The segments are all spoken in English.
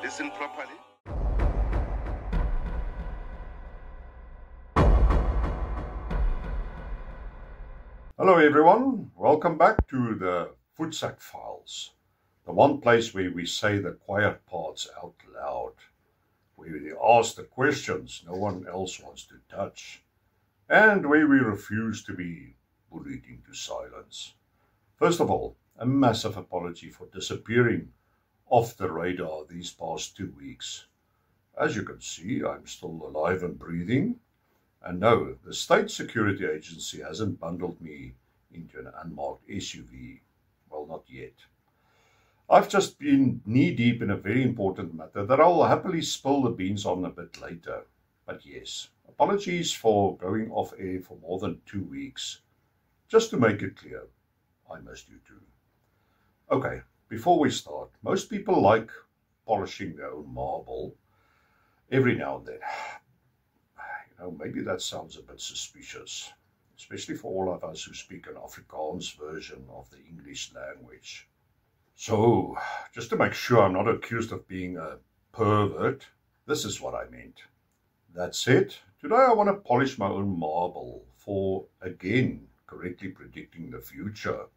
Listen properly. Hello everyone, welcome back to the Voetsak Files, the one place where we say the quiet parts out loud, where we ask the questions no one else wants to touch, and where we refuse to be bullied into silence. First of all, a massive apology for disappearing off the radar these past 2 weeks. As you can see, I'm still alive and breathing. And no, the State Security Agency hasn't bundled me into an unmarked SUV. Well, not yet. I've just been knee-deep in a very important matter that I'll happily spill the beans on a bit later. But yes, apologies for going off air for more than 2 weeks. Just to make it clear, I missed you too. Okay, before we start, most people like polishing their own marble every now and then. Maybe that sounds a bit suspicious, especially for all of us who speak an Afrikaans version of the English language. So, just to make sure I'm not accused of being a pervert, this is what I meant. That's it. Today I want to polish my own marble for, again, correctly predicting the future.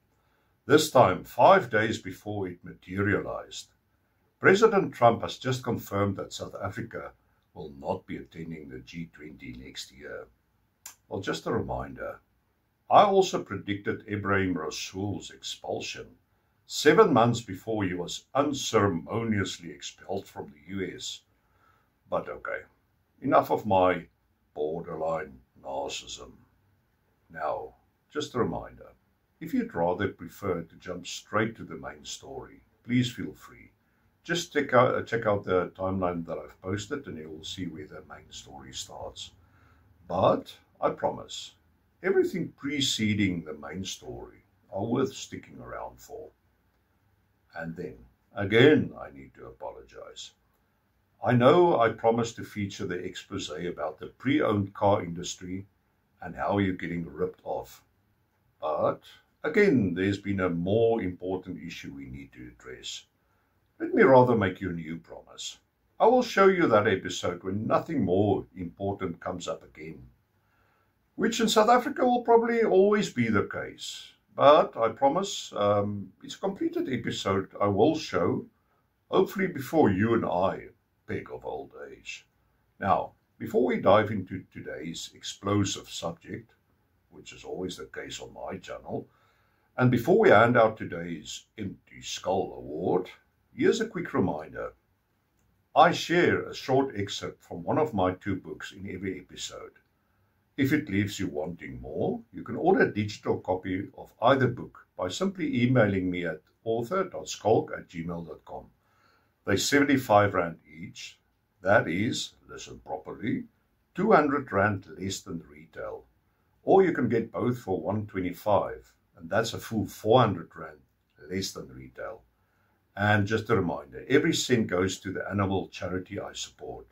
This time, 5 days before it materialized. President Trump has just confirmed that South Africa will not be attending the G20 next year. Well, just a reminder, I also predicted Ebrahim Rasool's expulsion 7 months before he was unceremoniously expelled from the US. But okay, enough of my borderline narcissism. Now, just a reminder, if you'd rather prefer to jump straight to the main story, please feel free. Just check out the timeline that I've posted and you will see where the main story starts. But I promise, everything preceding the main story are worth sticking around for. And then, again, I need to apologize. I know I promised to feature the expose about the pre-owned car industry and how you're getting ripped off. But, again, there's been a more important issue we need to address. Let me rather make you a new promise. I will show you that episode when nothing more important comes up again, which in South Africa will probably always be the case. But I promise it's a completed episode I will show, hopefully before you and I beg of old age. Now, before we dive into today's explosive subject, which is always the case on my channel, and before we hand out today's Empty Skull Award, here's a quick reminder. I share a short excerpt from one of my 2 books in every episode. If it leaves you wanting more, you can order a digital copy of either book by simply emailing me at author.skulk@gmail.com. They're R75 each. That is, listen properly, R200 less than retail. Or you can get both for R125, and that's a full R400 less than retail. And just a reminder, every cent goes to the animal charity I support.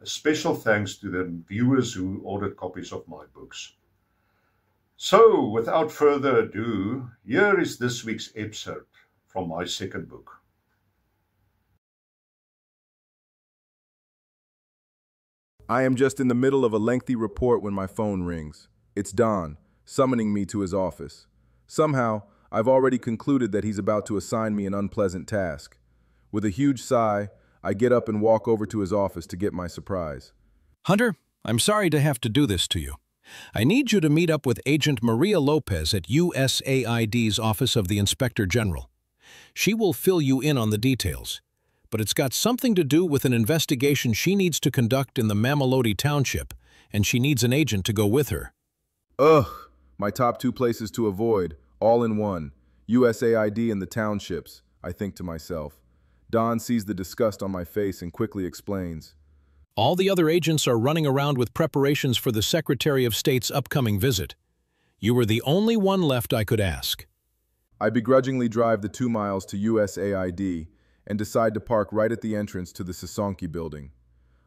A special thanks to the viewers who ordered copies of my books. So, without further ado, here is this week's excerpt from my second book. I am just in the middle of a lengthy report when my phone rings. It's Don, summoning me to his office. Somehow, I've already concluded that he's about to assign me an unpleasant task. With a huge sigh, I get up and walk over to his office to get my surprise. Hunter, I'm sorry to have to do this to you. I need you to meet up with Agent Maria Lopez at USAID's Office of the Inspector General. She will fill you in on the details, but it's got something to do with an investigation she needs to conduct in the Mamelodi Township, and she needs an agent to go with her. Ugh, my top 2 places to avoid. All in one, USAID and the townships, I think to myself. Don sees the disgust on my face and quickly explains. All the other agents are running around with preparations for the Secretary of State's upcoming visit. You were the only one left I could ask. I begrudgingly drive the 2 miles to USAID and decide to park right at the entrance to the Sisonke building.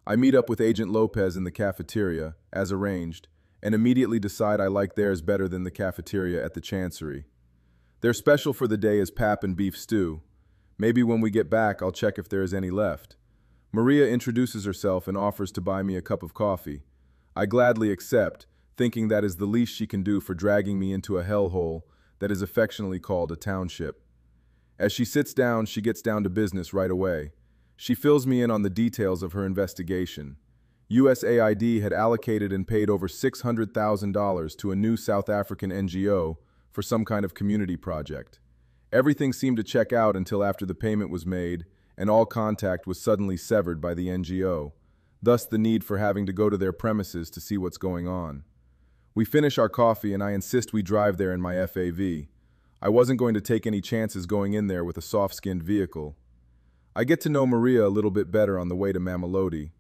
I meet up with Agent Lopez in the cafeteria, as arranged, and immediately decide I like theirs better than the cafeteria at the Chancery. Their special for the day is pap and beef stew. Maybe when we get back, I'll check if there is any left. Maria introduces herself and offers to buy me a cup of coffee. I gladly accept, thinking that is the least she can do for dragging me into a hellhole that is affectionately called a township. As she sits down, she gets down to business right away. She fills me in on the details of her investigation. USAID had allocated and paid over $600,000 to a new South African NGO for some kind of community project. Everything seemed to check out until after the payment was made and all contact was suddenly severed by the NGO, thus the need for having to go to their premises to see what's going on. We finish our coffee and I insist we drive there in my FAV. I wasn't going to take any chances going in there with a soft-skinned vehicle. I get to know Maria a little bit better on the way to Mamelodi.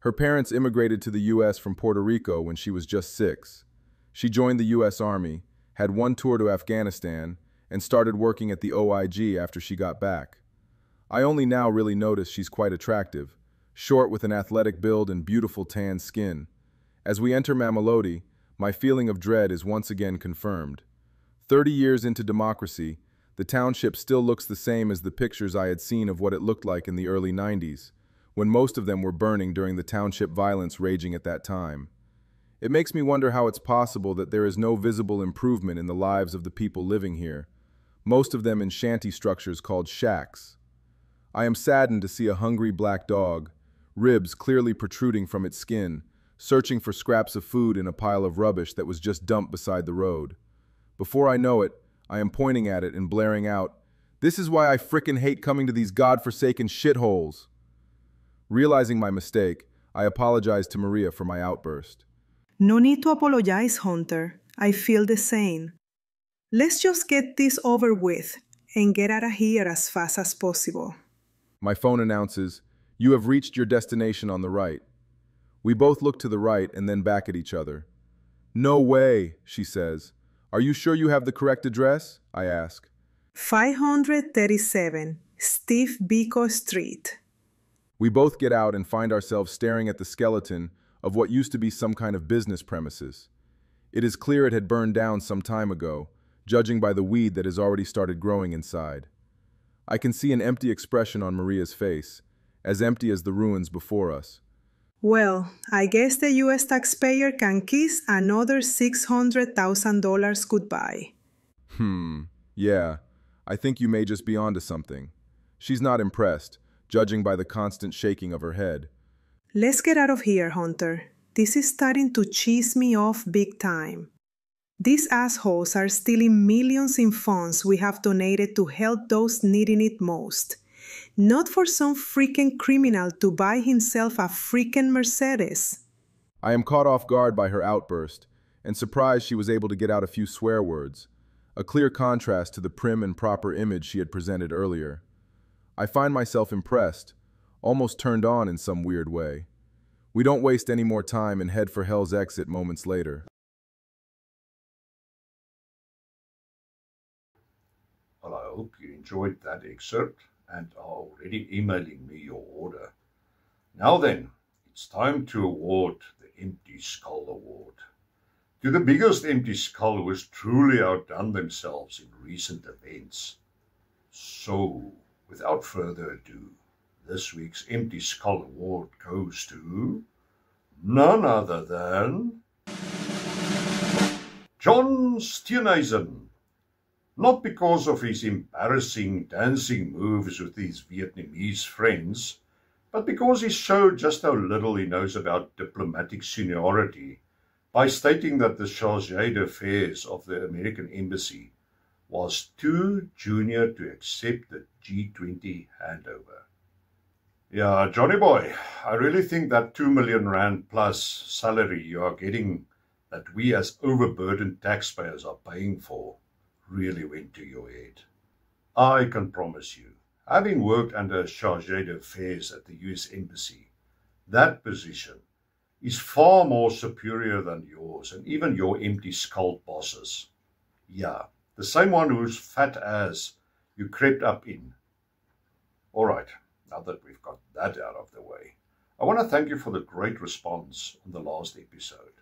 Her parents immigrated to the U.S. from Puerto Rico when she was just 6. She joined the U.S. Army, had one tour to Afghanistan, and started working at the OIG after she got back. I only now really notice she's quite attractive, short with an athletic build and beautiful tan skin. As we enter Mamelodi, my feeling of dread is once again confirmed. 30 years into democracy, the township still looks the same as the pictures I had seen of what it looked like in the early 90s, when most of them were burning during the township violence raging at that time. It makes me wonder how it's possible that there is no visible improvement in the lives of the people living here, most of them in shanty structures called shacks. I am saddened to see a hungry black dog, ribs clearly protruding from its skin, searching for scraps of food in a pile of rubbish that was just dumped beside the road. Before I know it, I am pointing at it and blaring out, "This is why I frickin' hate coming to these godforsaken shitholes." Realizing my mistake, I apologize to Maria for my outburst. No need to apologize, Hunter. I feel the same. Let's just get this over with and get out of here as fast as possible. My phone announces, "You have reached your destination on the right." We both look to the right and then back at each other. "No way," she says. "Are you sure you have the correct address?" I ask. 537 Steve Biko Street. We both get out and find ourselves staring at the skeleton of what used to be some kind of business premises. It is clear it had burned down some time ago, judging by the weed that has already started growing inside. I can see an empty expression on Maria's face, as empty as the ruins before us. Well, I guess the U.S. taxpayer can kiss another $600,000 goodbye. Yeah, I think you may just be onto something. She's not impressed, judging by the constant shaking of her head. Let's get out of here, Hunter. This is starting to cheese me off big time. These assholes are stealing millions in funds we have donated to help those needing it most. Not for some freaking criminal to buy himself a freaking Mercedes. I am caught off guard by her outburst, and surprised she was able to get out a few swear words, a clear contrast to the prim and proper image she had presented earlier. I find myself impressed, almost turned on in some weird way. We don't waste any more time and head for Hell's Exit moments later. Well, I hope you enjoyed that excerpt and are already emailing me your order. Now then, it's time to award the Empty Skull Award to the biggest empty skull who has truly outdone themselves in recent events. So, without further ado, this week's Empty Skull Award goes to none other than John Steenhuisen. Not because of his embarrassing dancing moves with his Vietnamese friends, but because he showed just how little he knows about diplomatic seniority by stating that the charge d'affaires of the American embassy was too junior to accept the G20 handover. Yeah, Johnny boy, I really think that 2 million rand plus salary you are getting that we as overburdened taxpayers are paying for really went to your head. I can promise you, having worked under charge d'affaires at the US Embassy, that position is far more superior than yours and even your empty skull bosses. Yeah, the same one whose fat ass you crept up in. All right, now that we've got that out of the way, I want to thank you for the great response on the last episode.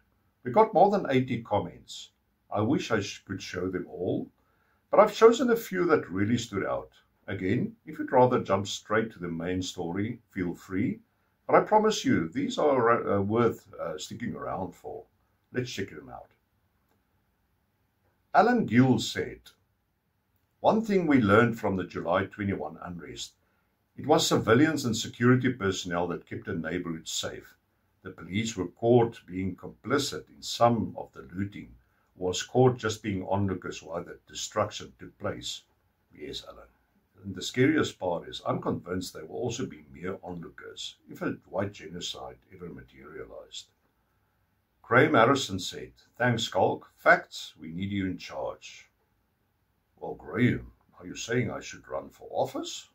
We got more than 80 comments. I wish I could show them all, but I've chosen a few that really stood out. Again, if you'd rather jump straight to the main story, feel free. But I promise you, these are worth sticking around for. Let's check them out. Alan Gill said, "One thing we learned from the July 21 unrest, it was civilians and security personnel that kept the neighborhood safe. The police were caught being complicit in some of the looting, was caught just being onlookers while the destruction took place." Yes, Alan. And the scariest part is, I'm convinced they will also be mere onlookers if a white genocide ever materialized. Graham Harrison said, "Thanks, Skulk. Facts, we need you in charge." Well, Graham, are you saying I should run for office?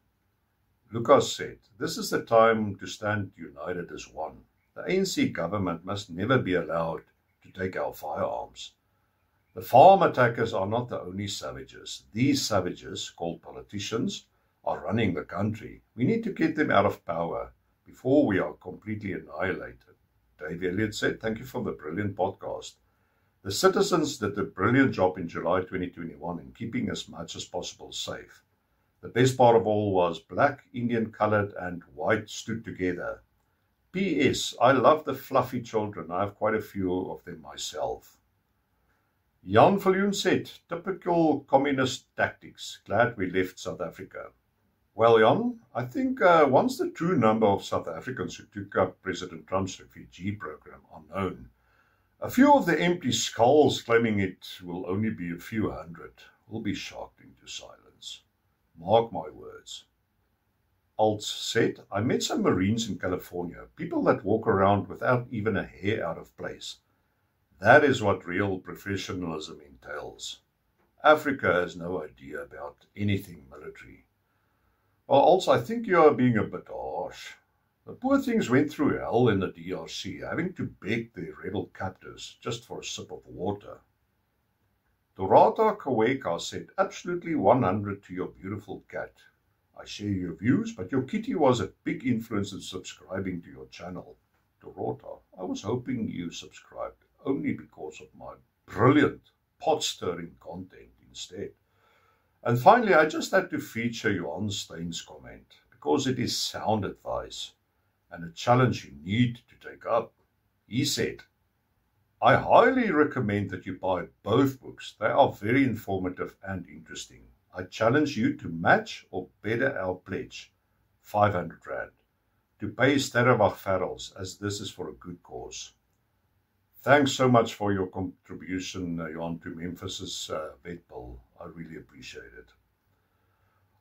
Lucas said, "This is the time to stand united as one. The ANC government must never be allowed to take our firearms. The farm attackers are not the only savages. These savages, called politicians, are running the country. We need to get them out of power before we are completely annihilated." Dave Elliott said, "Thank you for the brilliant podcast. The citizens did a brilliant job in July 2021 in keeping as much as possible safe. The best part of all was black, Indian, colored, and white stood together. P.S. I love the fluffy children. I have quite a few of them myself." Jan Viljoen said, "Typical communist tactics. Glad we left South Africa." Well, Jan, I think once the true number of South Africans who took up President Trump's refugee program are known, a few of the empty skulls claiming it will only be a few hundred will be shocked into silence. Mark my words. Altz said, "I met some Marines in California, people that walk around without even a hair out of place. That is what real professionalism entails. Africa has no idea about anything military." Well, Altz, I think you are being a bit harsh. The poor things went through hell in the DRC, having to beg their rebel captors just for a sip of water. Dorata Kaweka said, "Absolutely 100 to your beautiful cat. I share your views, but your kitty was a big influence in subscribing to your channel." Dorota, I was hoping you subscribed only because of my brilliant pot-stirring content instead. And finally, I just had to feature Johan Stein's comment because it is sound advice and a challenge you need to take up. He said, "I highly recommend that you buy both books. They are very informative and interesting. I challenge you to match or better our pledge, 500 Rand, to pay Sterrewag Ferrels, as this is for a good cause." Thanks so much for your contribution, Johan, to Memphis's vet bill. I really appreciate it.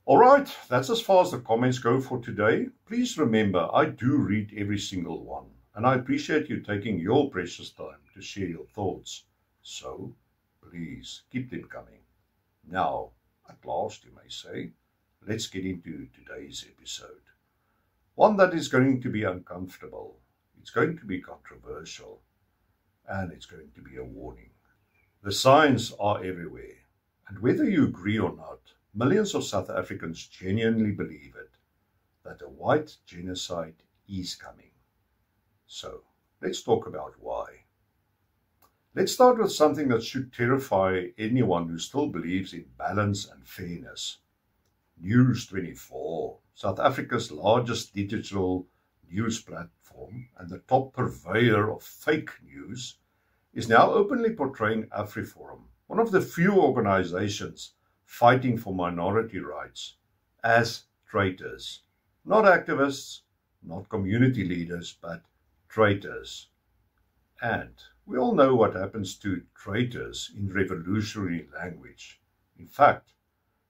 All right, that's as far as the comments go for today. Please remember, I do read every single one, and I appreciate you taking your precious time to share your thoughts. So, please, keep them coming. Now, at last, you may say, let's get into today's episode. One that is going to be uncomfortable. It's going to be controversial. And it's going to be a warning. The signs are everywhere. And whether you agree or not, millions of South Africans genuinely believe it, that a white genocide is coming. So, let's talk about why. Let's start with something that should terrify anyone who still believes in balance and fairness. News24, South Africa's largest digital news platform and the top purveyor of fake news, is now openly portraying AfriForum, one of the few organizations fighting for minority rights, as traitors. Not activists, not community leaders, but traitors. And we all know what happens to traitors in revolutionary language. In fact,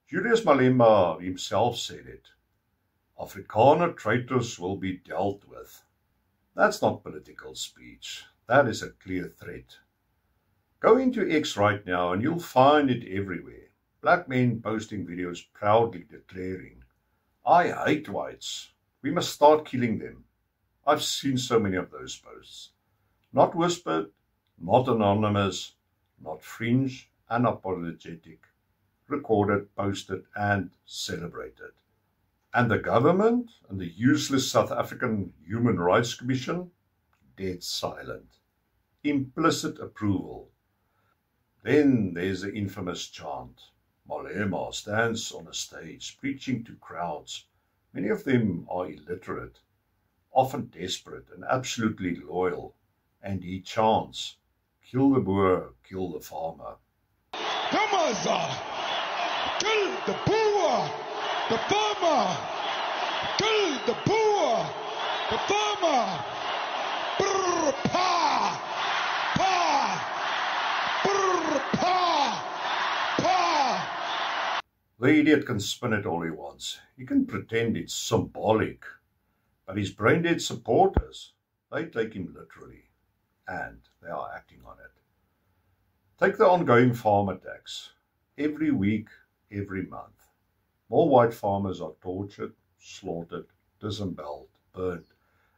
Julius Malema himself said it. Afrikaner traitors will be dealt with. That's not political speech. That is a clear threat. Go into X right now and you'll find it everywhere. Black men posting videos proudly declaring, "I hate whites. We must start killing them." I've seen so many of those posts. Not whispered, not anonymous, not fringe, unapologetic. Recorded, posted, and celebrated. And the government and the useless South African Human Rights Commission, dead silent. Implicit approval. Then there's the infamous chant, Malema stands on a stage preaching to crowds. Many of them are illiterate, often desperate and absolutely loyal, and he chants, "Kill the boer, kill the farmer." Yamaza, kill the boer, the farmer, kill the boer, the farmer. Brr, pa, pa, brr, pa, pa. The idiot can spin it all he wants. He can pretend it's symbolic. But his brain-dead supporters, they take him literally. And they are acting on it. Take the ongoing farm attacks. Every week, every month. More white farmers are tortured, slaughtered, disemboweled, burned,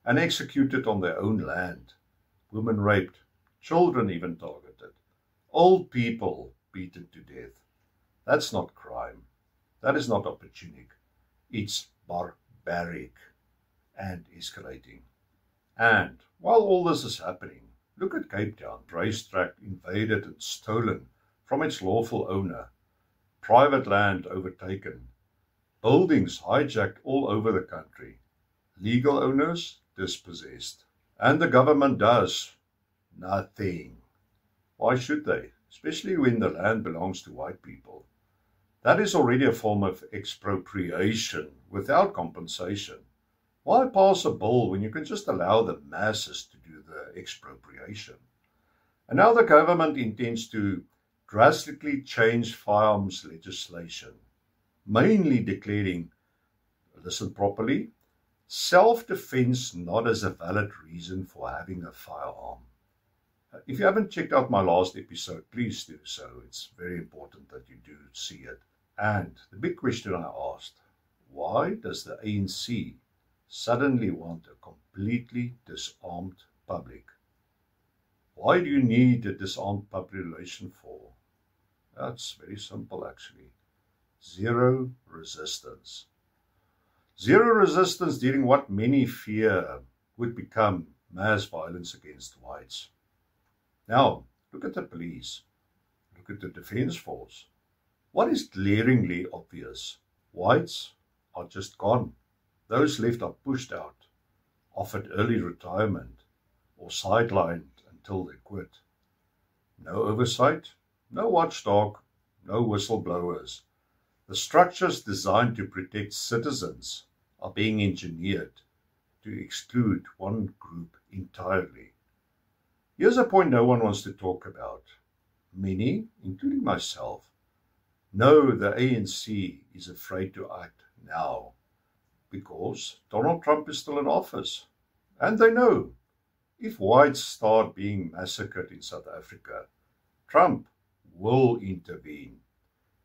and executed on their own land. Women raped, children even targeted. Old people beaten to death. That's not crime. That is not opportunistic. It's barbaric and escalating. And while all this is happening, look at Cape Town, racetrack invaded and stolen from its lawful owner, private land overtaken, buildings hijacked all over the country, legal owners dispossessed. And the government does nothing. Why should they? Especially when the land belongs to white people. That is already a form of expropriation without compensation. Why pass a bill when you can just allow the masses to do the expropriation? And now the government intends to drastically change firearms legislation, mainly declaring, listen properly, self-defense not as a valid reason for having a firearm. If you haven't checked out my last episode, please do so. It's very important that you do see it. And the big question I asked, why does the ANC suddenly want a completely disarmed public? Why do you need a disarmed population for? That's very simple actually. Zero resistance. Zero resistance during what many fear would become mass violence against whites. Now, look at the police. Look at the defense force. What is glaringly obvious? Whites are just gone. Those left are pushed out, offered early retirement, or sidelined until they quit. No oversight, no watchdog, no whistleblowers. The structures designed to protect citizens are being engineered to exclude one group entirely. Here's a point no one wants to talk about. Many, including myself, know the ANC is afraid to act now because Donald Trump is still in office. And they know if whites start being massacred in South Africa, Trump will intervene.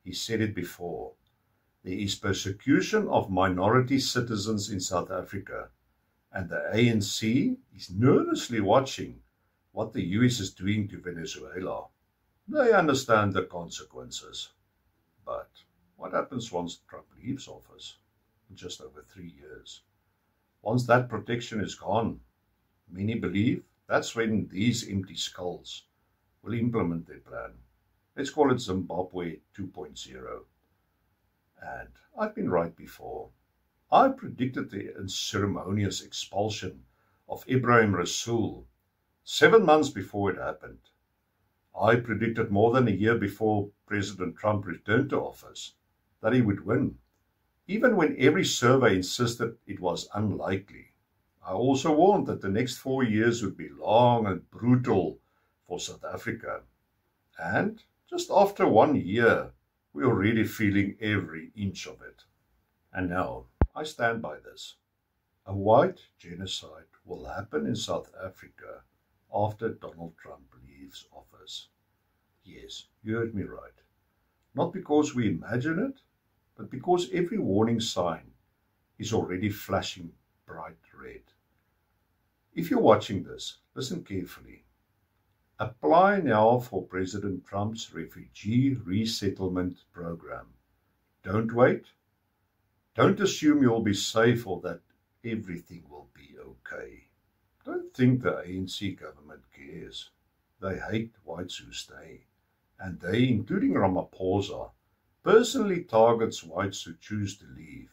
He said it before. There is persecution of minority citizens in South Africa, and the ANC is nervously watching what the US is doing to Venezuela. They understand the consequences. But what happens once Trump leaves office in just over 3 years? Once that protection is gone, many believe that's when these empty skulls will implement their plan. Let's call it Zimbabwe 2.0. And I've been right before. I predicted the unceremonious expulsion of Ebrahim Rasool 7 months before it happened. I predicted more than a year before President Trump returned to office that he would win, even when every survey insisted it was unlikely. I also warned that the next 4 years would be long and brutal for South Africa. And just after 1 year, we're already feeling every inch of it. And now, I stand by this. A white genocide will happen in South Africa after Donald Trump leaves office. Yes, you heard me right. Not because we imagine it, but because every warning sign is already flashing bright red. If you're watching this, listen carefully. Apply now for President Trump's refugee resettlement program. Don't wait. Don't assume you'll be safe or that everything will be okay. Don't think the ANC government cares. They hate whites who stay. And they, including Ramaphosa, personally targets whites who choose to leave.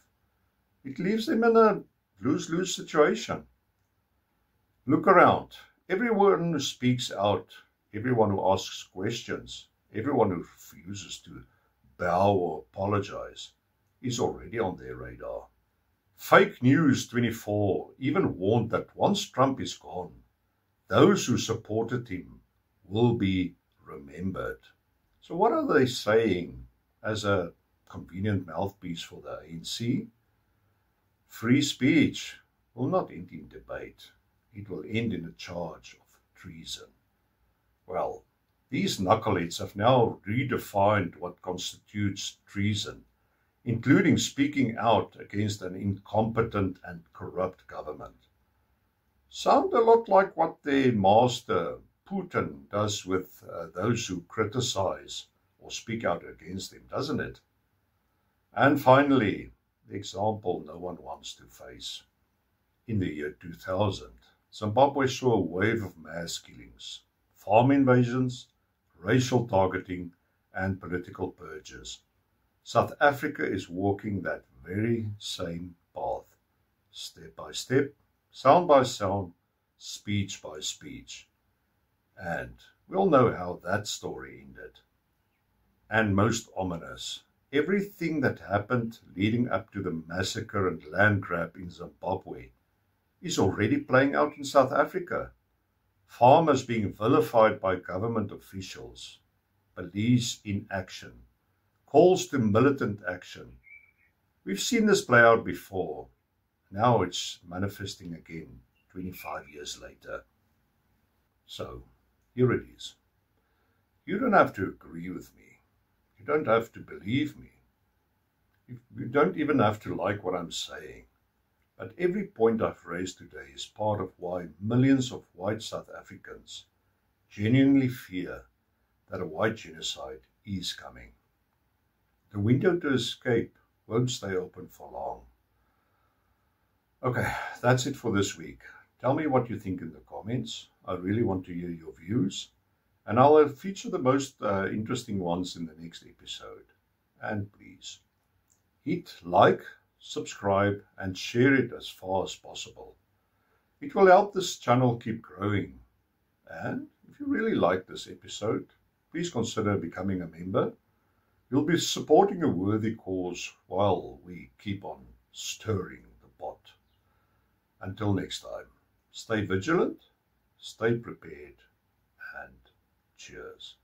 It leaves them in a lose-lose situation. Look around. Everyone who speaks out, everyone who asks questions, everyone who refuses to bow or apologize is already on their radar. Fake News 24 even warned that once Trump is gone, those who supported him will be remembered. So what are they saying as a convenient mouthpiece for the ANC? Free speech will not end in debate. It will end in a charge of treason. Well, these knuckleheads have now redefined what constitutes treason, including speaking out against an incompetent and corrupt government. Sound a lot like what their master, Putin, does with those who criticize or speak out against him, doesn't it? And finally, the example no one wants to face. In the year 2000, Zimbabwe saw a wave of mass killings, farm invasions, racial targeting, and political purges. South Africa is walking that very same path, step by step, sound by sound, speech by speech. And we'll know how that story ended. And most ominous, everything that happened leading up to the massacre and land grab in Zimbabwe is already playing out in South Africa. Farmers being vilified by government officials, police inaction, calls to militant action. We've seen this play out before. Now it's manifesting again 25 years later. So, here it is. You don't have to agree with me. You don't have to believe me. You don't even have to like what I'm saying. But every point I've raised today is part of why millions of white South Africans genuinely fear that a white genocide is coming. The window to escape won't stay open for long. Okay, that's it for this week. Tell me what you think in the comments. I really want to hear your views. And I'll feature the most interesting ones in the next episode. And please, hit like, subscribe, and share it as far as possible. It will help this channel keep growing. And if you really like this episode, please consider becoming a member. You'll be supporting a worthy cause while we keep on stirring the pot. Until next time, stay vigilant, stay prepared, and cheers.